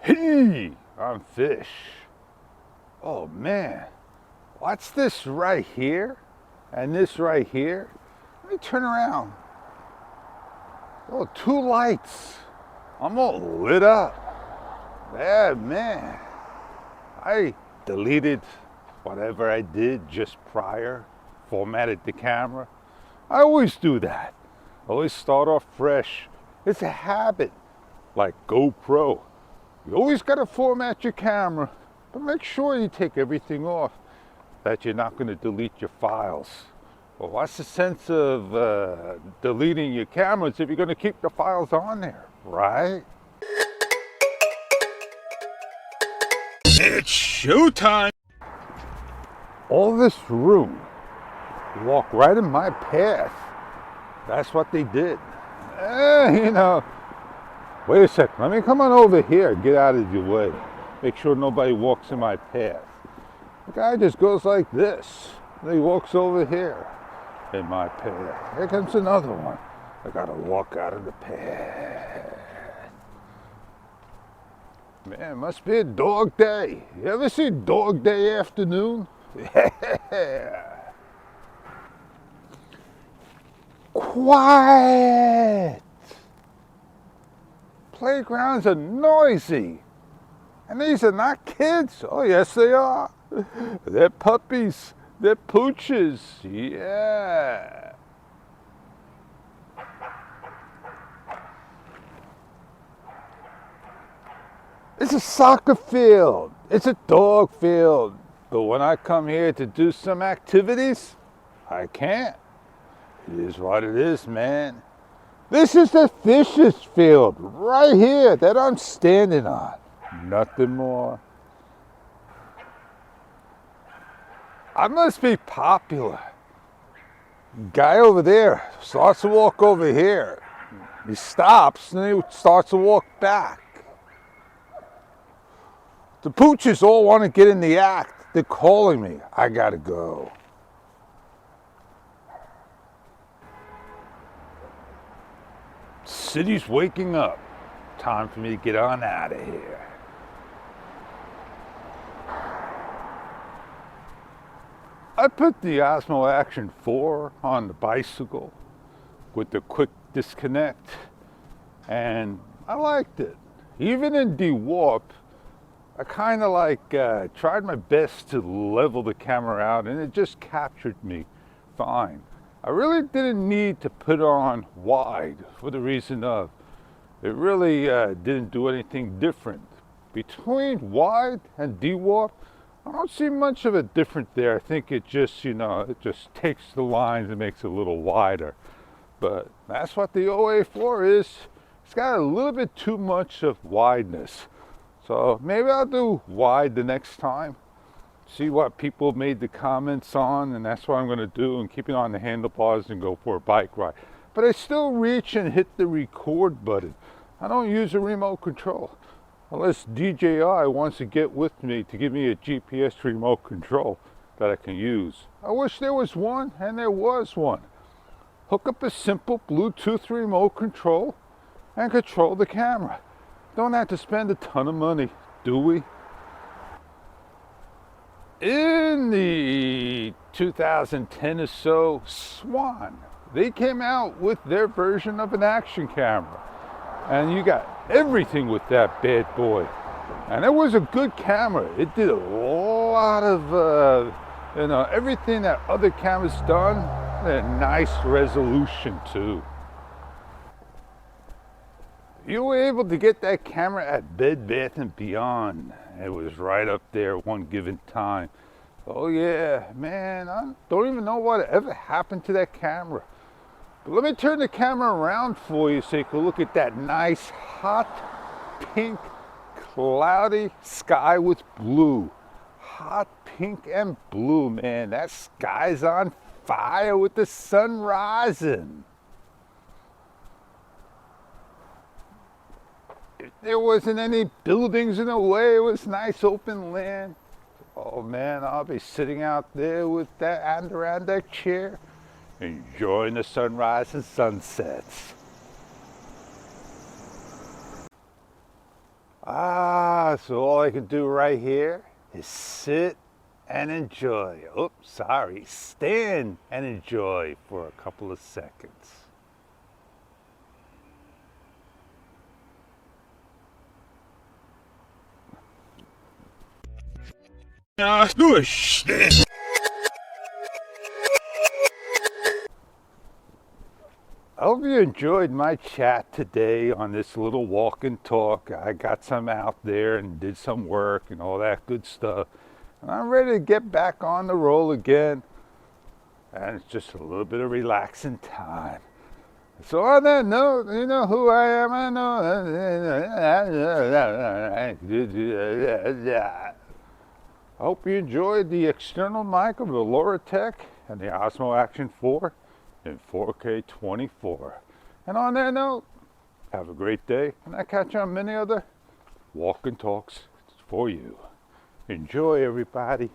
Hey, I'm Fish. Oh man, what's this right here? And this right here? Let me turn around. Oh, two lights. I'm all lit up. Yeah, man. I deleted whatever I did just prior, formatted the camera. I always do that. Always start off fresh. It's a habit, like GoPro. You always got to format your camera, but make sure you take everything off, that you're not going to delete your files. Well, what's the sense of deleting your cameras if you're going to keep the files on there, right? It's showtime! All this room, walk right in my path. That's what they did. Wait a sec, let me come on over here, get out of your way. Make sure nobody walks in my path. The guy just goes like this, and he walks over here in my path. Here comes another one. I gotta walk out of the path. Man, must be a dog day. You ever see Dog Day Afternoon? Yeah. Quiet! Playgrounds are noisy. And these are not kids. Oh, yes, they are. They're puppies. They're pooches. Yeah. It's a soccer field. It's a dog field. But when I come here to do some activities, I can't. It is what it is, man. This is the fish's field right here that I'm standing on. Nothing more. I must be popular. Guy over there starts to walk over here. He stops and he starts to walk back. The pooches all want to get in the act. They're calling me. I gotta go. City's waking up. Time for me to get on out of here. I put the Osmo Action 4 on the bicycle with the quick disconnect, and I liked it. Even in de-warp, I kind of tried my best to level the camera out, and it just captured me fine. I really didn't need to put on wide for the reason of it really didn't do anything different. Between wide and de-warp, I don't see much of a difference there. I think it just, it just takes the lines and makes it a little wider. But that's what the OA4 is. It's got a little bit too much of wideness. So maybe I'll do wide the next time. See what people made the comments on, and that's what I'm going to do, and keep it on the handlebars and go for a bike ride. But I still reach and hit the record button. I don't use a remote control unless DJI wants to get with me to give me a GPS remote control that I can use. I wish there was one, and there was one. Hook up a simple Bluetooth remote control and control the camera. Don't have to spend a ton of money, do we? In the 2010 or so, Swan, they came out with their version of an action camera. And you got everything with that bad boy. And it was a good camera. It did a lot of, everything that other cameras done. A nice resolution too. You were able to get that camera at Bed Bath & Beyond. It was right up there one given time. Oh yeah, man, I don't even know what ever happened to that camera. But let me turn the camera around for you so you can look at that nice, hot, pink, cloudy sky with blue. Hot pink and blue, man. That sky's on fire with the sun rising. There wasn't any buildings in the way. It was nice open land. Oh man, I'll be sitting out there with that Adirondack chair, enjoying the sunrise and sunsets. So all I can do right here is sit and enjoy. Oops, sorry, stand and enjoy for a couple of seconds. I hope you enjoyed my chat today on this little walk and talk. I got some out there and did some work and all that good stuff. And I'm ready to get back on the roll again. And it's just a little bit of relaxing time. So on that note, you know who I am. I know. I hope you enjoyed the external mic of the Logitech and the Osmo Action 4 in 4K 24. And on that note, have a great day, and I catch you on many other walk and talks for you. Enjoy, everybody.